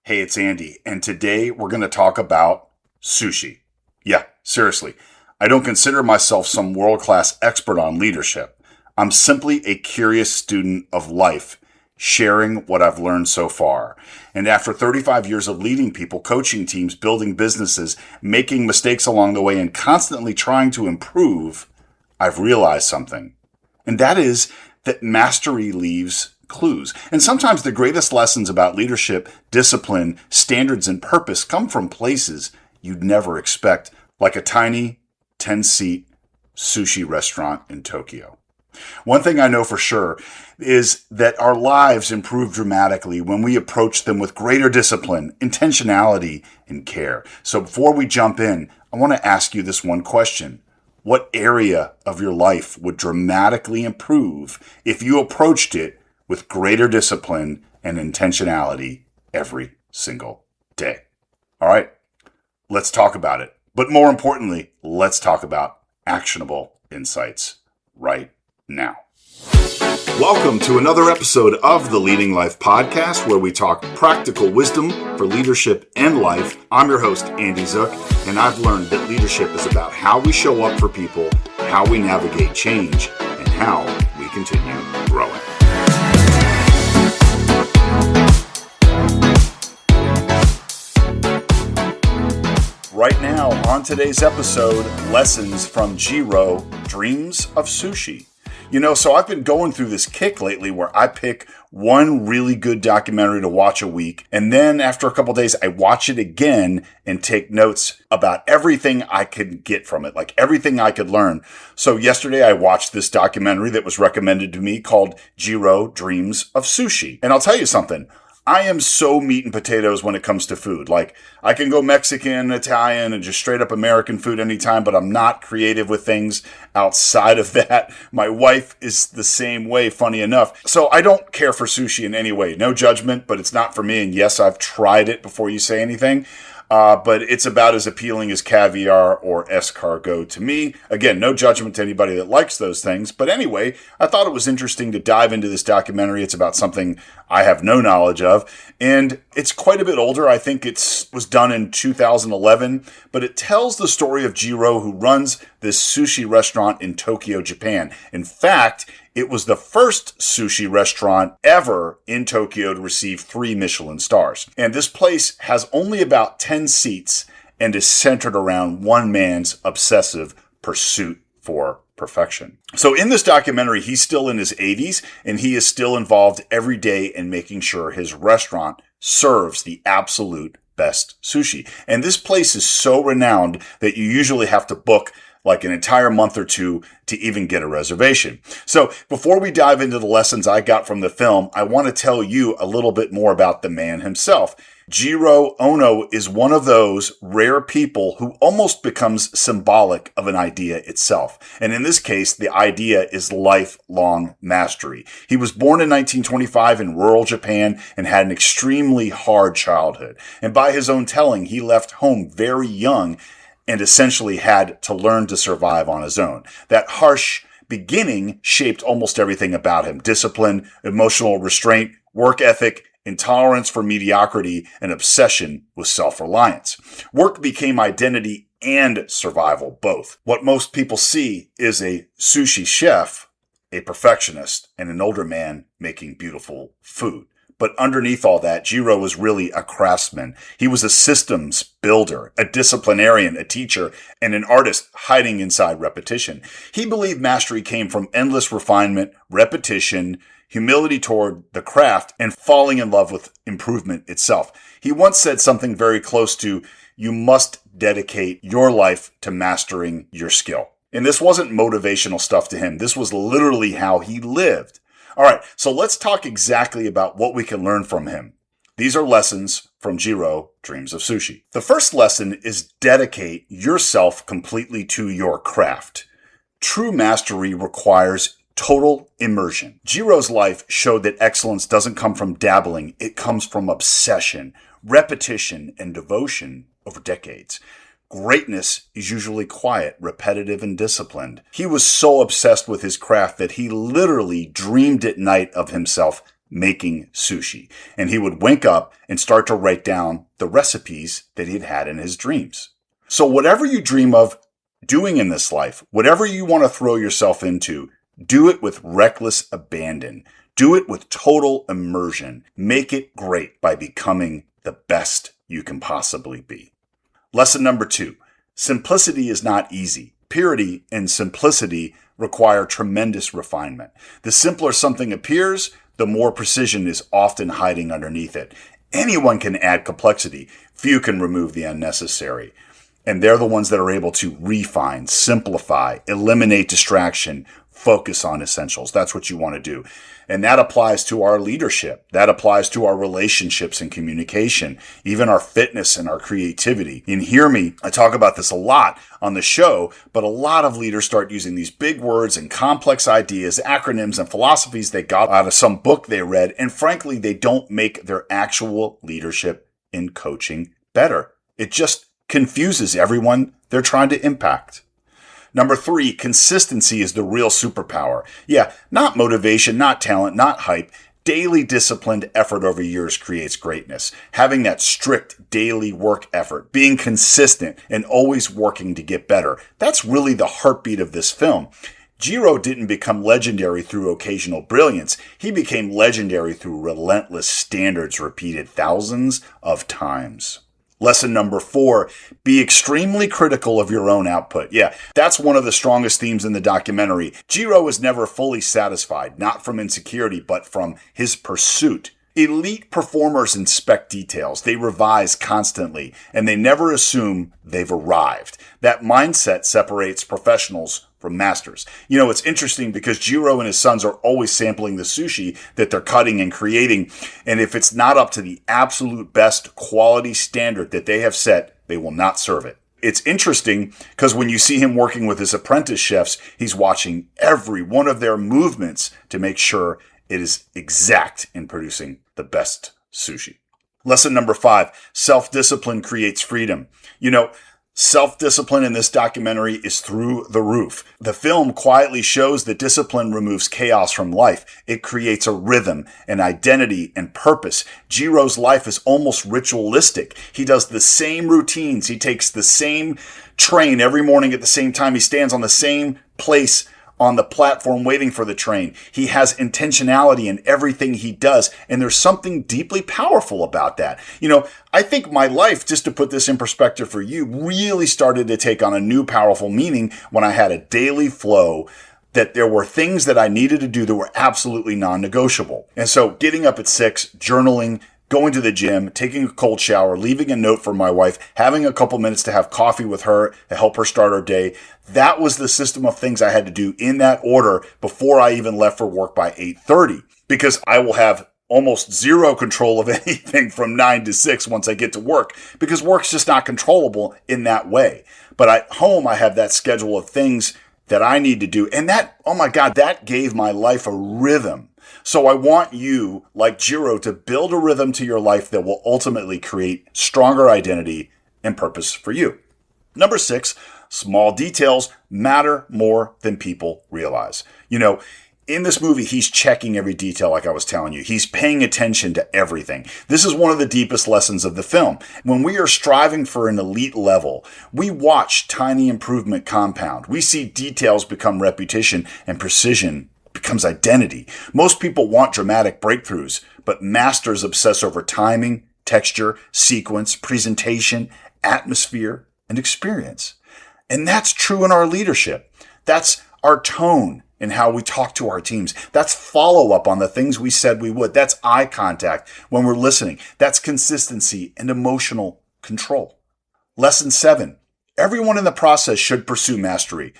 Hey, it's Andy, and today we're going to talk about sushi. Yeah, seriously. I don't consider myself some world-class expert on leadership. I'm simply a curious student of life, sharing what I've learned so far. And after 35 years of leading people, coaching teams, building businesses, making mistakes along the way, and constantly trying to improve, I've realized something. And that is that mastery leaves clues. And sometimes the greatest lessons about leadership, discipline, standards, and purpose come from places you'd never expect, like a tiny 10-seat sushi restaurant in Tokyo. One thing I know for sure is that our lives improve dramatically when we approach them with greater discipline, intentionality, and care. So before we jump in, I want to ask you this one question. What area of your life would dramatically improve if you approached it with greater discipline and intentionality every single day? All right, let's talk about it. But more importantly, let's talk about actionable insights right now. Welcome to another episode of the Leading Life Podcast, where we talk practical wisdom for leadership and life. I'm your host, Andy Zook, and I've learned that leadership is about how we show up for people, how we navigate change, and how we continue growing. Right now, on today's episode, lessons from Jiro, Dreams of Sushi. So I've been going through this kick lately where I pick one really good documentary to watch a week, and then after a couple days, I watch it again and take notes about everything I could get from it, like everything I could learn. So yesterday, I watched this documentary that was recommended to me called Jiro, Dreams of Sushi. And I'll tell you something. I am so meat and potatoes when it comes to food. Like, I can go Mexican, Italian, and just straight up American food anytime, but I'm not creative with things outside of that. My wife is the same way, funny enough. So I don't care for sushi in any way. No judgment, but it's not for me. And yes, I've tried it before you say anything. But it's about as appealing as caviar or escargot to me. Again, no judgment to anybody that likes those things. But anyway, I thought it was interesting to dive into this documentary. It's about something I have no knowledge of. And it's quite a bit older. I think it was done in 2011. But it tells the story of Jiro, who runs this sushi restaurant in Tokyo, Japan. In fact, it was the first sushi restaurant ever in Tokyo to receive 3 Michelin stars. And this place has only about 10 seats and is centered around one man's obsessive pursuit for perfection. So in this documentary, he's still in his 80s, and he is still involved every day in making sure his restaurant serves the absolute best sushi. And this place is so renowned that you usually have to book like an entire month or two to even get a reservation. So before we dive into the lessons I got from the film, I want to tell you a little bit more about the man himself. Jiro Ono is one of those rare people who almost becomes symbolic of an idea itself. And in this case, the idea is lifelong mastery. He was born in 1925 in rural Japan and had an extremely hard childhood. And by his own telling, he left home very young and essentially had to learn to survive on his own. That harsh beginning shaped almost everything about him: discipline, emotional restraint, work ethic, intolerance for mediocrity, and obsession with self-reliance. Work became identity and survival, both. What most people see is a sushi chef, a perfectionist, and an older man making beautiful food. But underneath all that, Jiro was really a craftsman. He was a systems builder, a disciplinarian, a teacher, and an artist hiding inside repetition. He believed mastery came from endless refinement, repetition, humility toward the craft, and falling in love with improvement itself. He once said something very close to, "You must dedicate your life to mastering your skill." And this wasn't motivational stuff to him. This was literally how he lived. All right, so let's talk exactly about what we can learn from him. These are lessons from Jiro, Dreams of Sushi. The first lesson is dedicate yourself completely to your craft. True mastery requires total immersion. Jiro's life showed that excellence doesn't come from dabbling. It comes from obsession, repetition, and devotion over decades. Greatness is usually quiet, repetitive, and disciplined. He was so obsessed with his craft that he literally dreamed at night of himself making sushi. And he would wake up and start to write down the recipes that he'd had in his dreams. So whatever you dream of doing in this life, whatever you want to throw yourself into, do it with reckless abandon. Do it with total immersion. Make it great by becoming the best you can possibly be. Lesson number 2. Simplicity is not easy. Purity and simplicity require tremendous refinement. The simpler something appears, the more precision is often hiding underneath it. Anyone can add complexity. Few can remove the unnecessary. And they're the ones that are able to refine, simplify, eliminate distraction, focus on essentials. That's what you want to do. And that applies to our leadership. That applies to our relationships and communication, even our fitness and our creativity. And hear me, I talk about this a lot on the show, but a lot of leaders start using these big words and complex ideas, acronyms, and philosophies they got out of some book they read. And frankly, they don't make their actual leadership in coaching better. It just confuses everyone they're trying to impact. Number 3, consistency is the real superpower. Yeah, not motivation, not talent, not hype. Daily disciplined effort over years creates greatness. Having that strict daily work effort, being consistent and always working to get better. That's really the heartbeat of this film. Jiro didn't become legendary through occasional brilliance. He became legendary through relentless standards repeated thousands of times. Lesson number 4, be extremely critical of your own output. Yeah, that's one of the strongest themes in the documentary. Jiro was never fully satisfied, not from insecurity, but from his pursuit. Elite performers inspect details. They revise constantly, and they never assume they've arrived. That mindset separates professionals from masters. You know, it's interesting because Jiro and his sons are always sampling the sushi that they're cutting and creating. And if it's not up to the absolute best quality standard that they have set, they will not serve it. It's interesting because when you see him working with his apprentice chefs, he's watching every one of their movements to make sure it is exact in producing the best sushi. Lesson number 5, self-discipline creates freedom. You know, self-discipline in this documentary is through the roof. The film quietly shows that discipline removes chaos from life. It creates a rhythm, an identity, and purpose. Jiro's life is almost ritualistic. He does the same routines. He takes the same train every morning at the same time. He stands on the same place on the platform waiting for the train. He has intentionality in everything he does, and there's something deeply powerful about that. You know, I think my life, just to put this in perspective for you, really started to take on a new powerful meaning when I had a daily flow that there were things that I needed to do that were absolutely non-negotiable. And so getting up at 6, journaling, going to the gym, taking a cold shower, leaving a note for my wife, having a couple minutes to have coffee with her to help her start her day. That was the system of things I had to do in that order before I even left for work by 8:30, because I will have almost zero control of anything from 9 to 6 once I get to work, because work's just not controllable in that way. But at home, I have that schedule of things that I need to do. And that, oh my God, that gave my life a rhythm. So I want you, like Jiro, to build a rhythm to your life that will ultimately create stronger identity and purpose for you. Number 6, small details matter more than people realize. You know, in this movie, he's checking every detail like I was telling you. He's paying attention to everything. This is one of the deepest lessons of the film. When we are striving for an elite level, we watch tiny improvement compound. We see details become repetition and precision becomes identity. Most people want dramatic breakthroughs, but masters obsess over timing, texture, sequence, presentation, atmosphere, and experience. And that's true in our leadership. That's our tone in how we talk to our teams. That's follow-up on the things we said we would. That's eye contact when we're listening. That's consistency and emotional control. Lesson 7, everyone in the process should pursue mastery.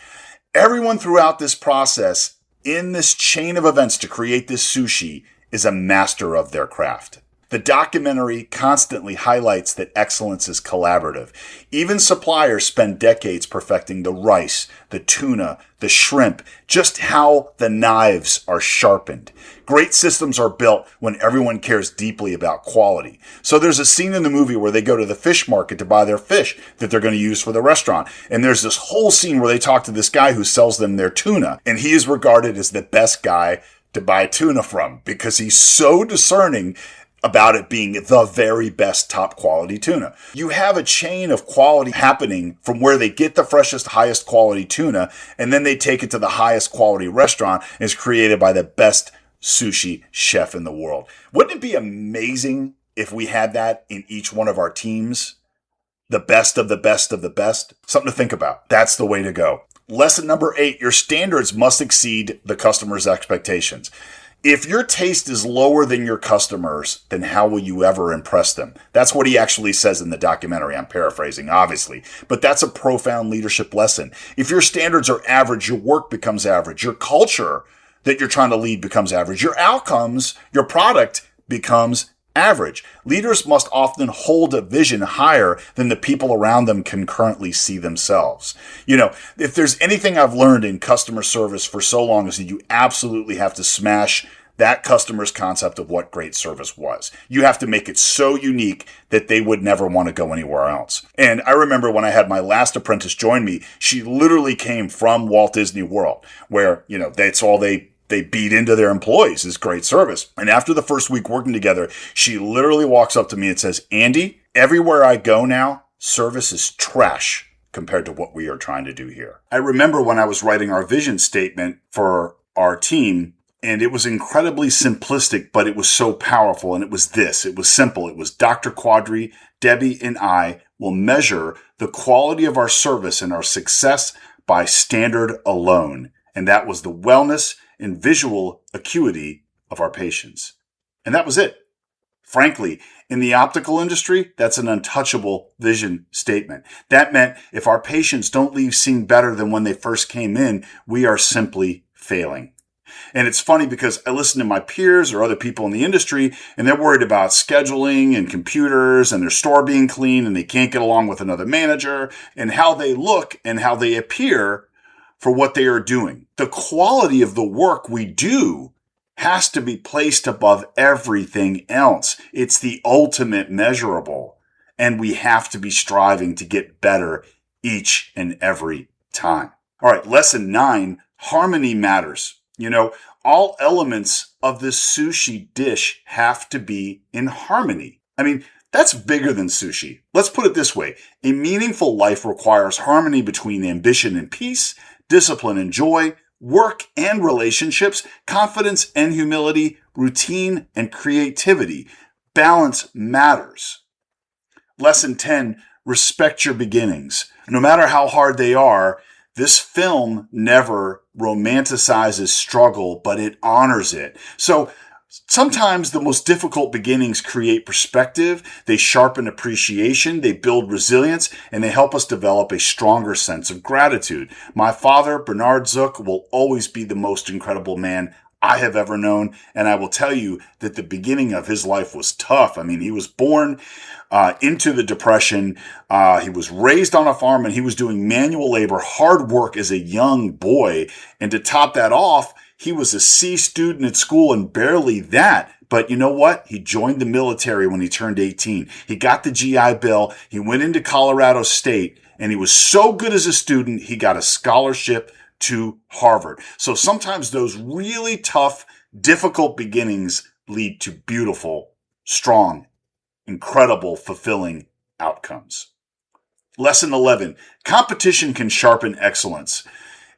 Everyone throughout this process in this chain of events to create this sushi is a master of their craft. The documentary constantly highlights that excellence is collaborative. Even suppliers spend decades perfecting the rice, the tuna, the shrimp, just how the knives are sharpened. Great systems are built when everyone cares deeply about quality. So there's a scene in the movie where they go to the fish market to buy their fish that they're going to use for the restaurant. And there's this whole scene where they talk to this guy who sells them their tuna. And he is regarded as the best guy to buy tuna from because he's so discerning about it being the very best top quality tuna. You have a chain of quality happening from where they get the freshest, highest quality tuna, and then they take it to the highest quality restaurant and it's created by the best sushi chef in the world. Wouldn't it be amazing if we had that in each one of our teams? The best of the best of the best? Something to think about. That's the way to go. Lesson number 8, your standards must exceed the customer's expectations. If your taste is lower than your customers, then how will you ever impress them? That's what he actually says in the documentary. I'm paraphrasing, obviously, but that's a profound leadership lesson. If your standards are average, your work becomes average. Your culture that you're trying to lead becomes average. Your outcomes, your product becomes average. Leaders must often hold a vision higher than the people around them can currently see themselves. You know, if there's anything I've learned in customer service for so long is that you absolutely have to smash that customer's concept of what great service was. You have to make it so unique that they would never want to go anywhere else. And I remember when I had my last apprentice join me, she literally came from Walt Disney World, where, you know, that's all they beat into their employees is great service. And after the first week working together, she literally walks up to me and says, Andy, everywhere I go now, service is trash compared to what we are trying to do here. I remember when I was writing our vision statement for our team, and it was incredibly simplistic, but it was so powerful. And it was this. It was simple. It was Dr. Quadri, Debbie, and I will measure the quality of our service and our success by standard alone. And that was the wellness and visual acuity of our patients. And that was it. Frankly, in the optical industry, that's an untouchable vision statement. That meant if our patients don't leave seeing better than when they first came in, we are simply failing. And it's funny because I listen to my peers or other people in the industry, and they're worried about scheduling and computers and their store being clean, and they can't get along with another manager, and how they look and how they appear for what they are doing. The quality of the work we do has to be placed above everything else. It's the ultimate measurable, and we have to be striving to get better each and every time. All right, lesson 9, harmony matters. You know, all elements of this sushi dish have to be in harmony. I mean, that's bigger than sushi. Let's put it this way. A meaningful life requires harmony between ambition and peace, discipline and joy, work and relationships, confidence and humility, routine and creativity. Balance matters. Lesson 10, respect your beginnings. No matter how hard they are, this film never romanticizes struggle, but it honors it. So sometimes the most difficult beginnings create perspective, they sharpen appreciation, they build resilience, and they help us develop a stronger sense of gratitude. My father, Bernard Zook, will always be the most incredible man I have ever known, and I will tell you that the beginning of his life was tough. I mean, he was born into the Depression. He was raised on a farm, and he was doing manual labor, hard work as a young boy. And to top that off, he was a C student at school and barely that. But you know what? He joined the military when he turned 18. He got the GI Bill. He went into Colorado State, and he was so good as a student, he got a scholarship to Harvard. So sometimes those really tough, difficult beginnings lead to beautiful, strong, incredible, fulfilling outcomes. Lesson 11, competition can sharpen excellence.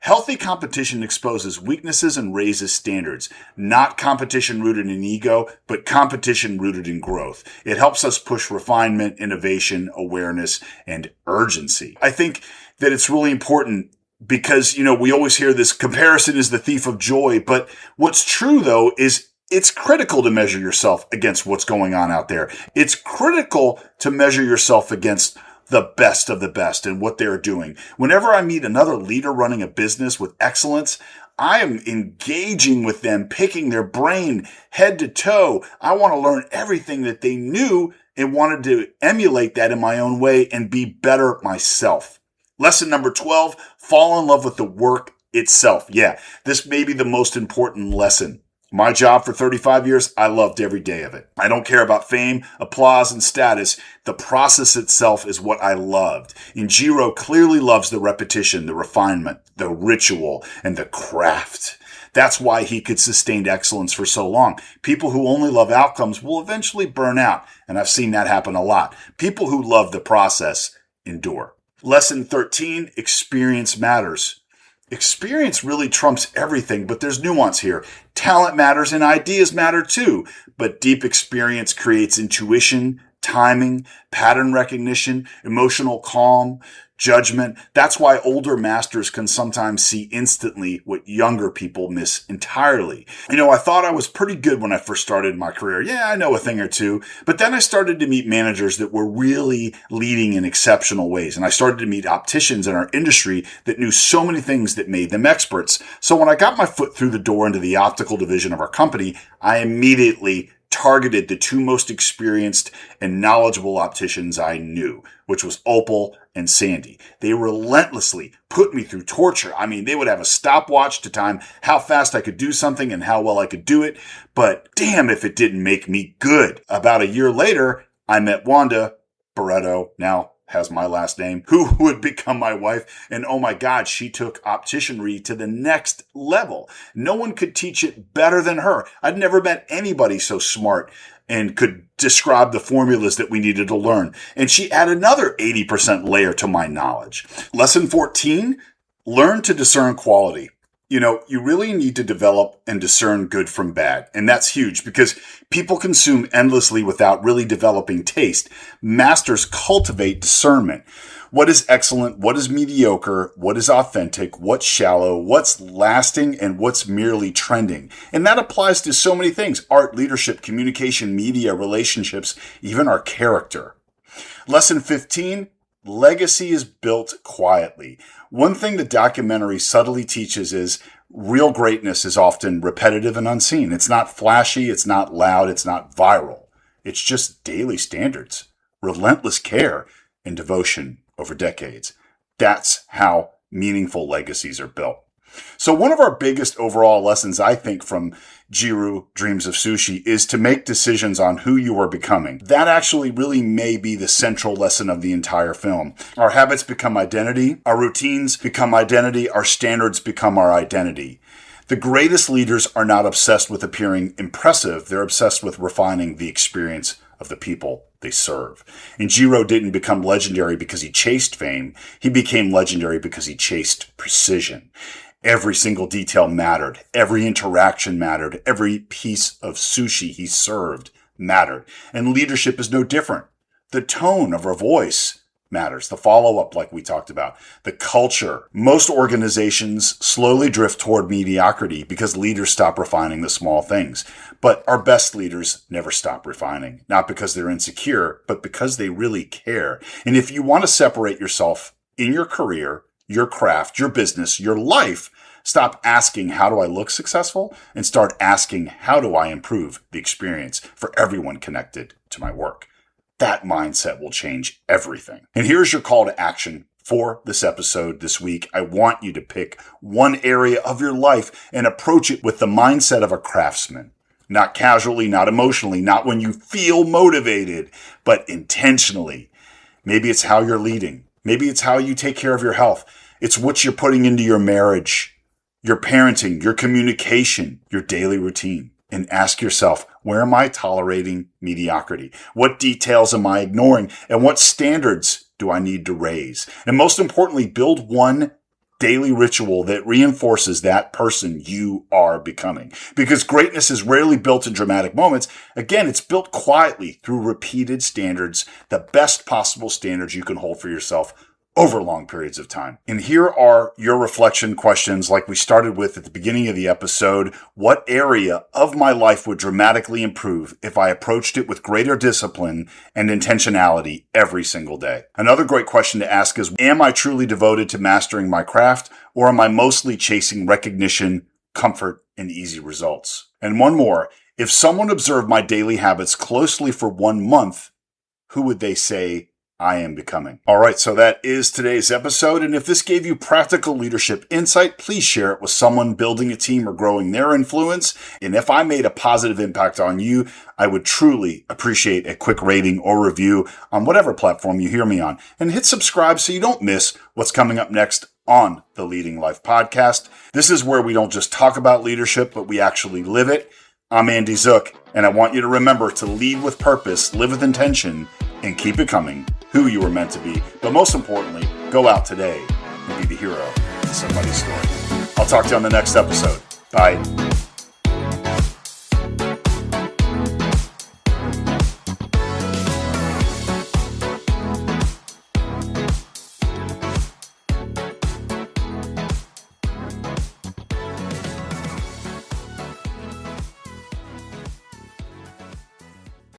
Healthy competition exposes weaknesses and raises standards. Not competition rooted in ego, but competition rooted in growth. It helps us push refinement, innovation, awareness, and urgency. I think that it's really important because, you know, we always hear this comparison is the thief of joy. But what's true, though, is it's critical to measure yourself against what's going on out there. It's critical to measure yourself against the best of the best and what they're doing. Whenever I meet another leader running a business with excellence, I am engaging with them, picking their brain head to toe. I want to learn everything that they knew and wanted to emulate that in my own way and be better myself. Lesson number 12, fall in love with the work itself. Yeah, this may be the most important lesson. My job for 35 years, I loved every day of it. I don't care about fame, applause, and status. The process itself is what I loved. And Jiro clearly loves the repetition, the refinement, the ritual, and the craft. That's why he could sustain excellence for so long. People who only love outcomes will eventually burn out, and I've seen that happen a lot. People who love the process endure. Lesson 13, experience matters. Experience really trumps everything, but there's nuance here. Talent matters and ideas matter too, but deep experience creates intuition, timing, pattern recognition, emotional calm, judgment. That's why older masters can sometimes see instantly what younger people miss entirely. I thought I was pretty good when I first started my career. Yeah, I know a thing or two, but then I started to meet managers that were really leading in exceptional ways. And I started to meet opticians in our industry that knew so many things that made them experts. So when I got my foot through the door into the optical division of our company, I immediately targeted the two most experienced and knowledgeable opticians I knew, which was Opal and Sandy. They relentlessly put me through torture. They would have a stopwatch to time how fast I could do something and how well I could do it, but damn if it didn't make me good. About a year later, I met Wanda Barreto, now has my last name, who would become my wife. And oh my God, she took opticianry to the next level. No one could teach it better than her. I'd never met anybody so smart and could describe the formulas that we needed to learn. And she added another 80% layer to my knowledge. Lesson 14, learn to discern quality. You really need to develop and discern good from bad. And that's huge because people consume endlessly without really developing taste. Masters cultivate discernment. What is excellent? What is mediocre? What is authentic? What's shallow? What's lasting? And what's merely trending? And that applies to so many things: art, leadership, communication, media, relationships, even our character. Lesson 15, legacy is built quietly. One thing the documentary subtly teaches is real greatness is often repetitive and unseen. It's not flashy, it's not loud, it's not viral. It's just daily standards, relentless care, and devotion over decades. That's how meaningful legacies are built. So one of our biggest overall lessons, I think, from Jiro, Dreams of Sushi, is to make decisions on who you are becoming. That actually really may be the central lesson of the entire film. Our habits become identity. Our routines become identity. Our standards become our identity. The greatest leaders are not obsessed with appearing impressive. They're obsessed with refining the experience of the people they serve. And Jiro didn't become legendary because he chased fame. He became legendary because he chased precision. Every single detail mattered. Every interaction mattered. Every piece of sushi he served mattered. And leadership is no different. The tone of our voice matters. The follow-up, like we talked about. The culture. Most organizations slowly drift toward mediocrity because leaders stop refining the small things. But our best leaders never stop refining. Not because they're insecure, but because they really care. And if you want to separate yourself in your career, your craft, your business, your life, stop asking, how do I look successful? And start asking, how do I improve the experience for everyone connected to my work? That mindset will change everything. And here's your call to action for this episode this week. I want you to pick one area of your life and approach it with the mindset of a craftsman. Not casually, not emotionally, not when you feel motivated, but intentionally. Maybe it's how you're leading. Maybe it's how you take care of your health. It's what you're putting into your marriage, your parenting, your communication, your daily routine. And ask yourself, where am I tolerating mediocrity? What details am I ignoring? And what standards do I need to raise? And most importantly, build one daily ritual that reinforces that person you are becoming. Because greatness is rarely built in dramatic moments. Again, it's built quietly through repeated standards, the best possible standards you can hold for yourself over long periods of time. And here are your reflection questions like we started with at the beginning of the episode. What area of my life would dramatically improve if I approached it with greater discipline and intentionality every single day? Another great question to ask is, am I truly devoted to mastering my craft, or am I mostly chasing recognition, comfort, and easy results? And one more, if someone observed my daily habits closely for 1 month, who would they say I am becoming? All right, so that is today's episode. And if this gave you practical leadership insight, please share it with someone building a team or growing their influence. And if I made a positive impact on you, I would truly appreciate a quick rating or review on whatever platform you hear me on. And hit subscribe so you don't miss what's coming up next on the Leading Life Podcast. This is where we don't just talk about leadership, but we actually live it. I'm Andy Zook, and I want you to remember to lead with purpose, live with intention, and keep becoming who you were meant to be. But most importantly, go out today and be the hero in somebody's story. I'll talk to you on the next episode. Bye.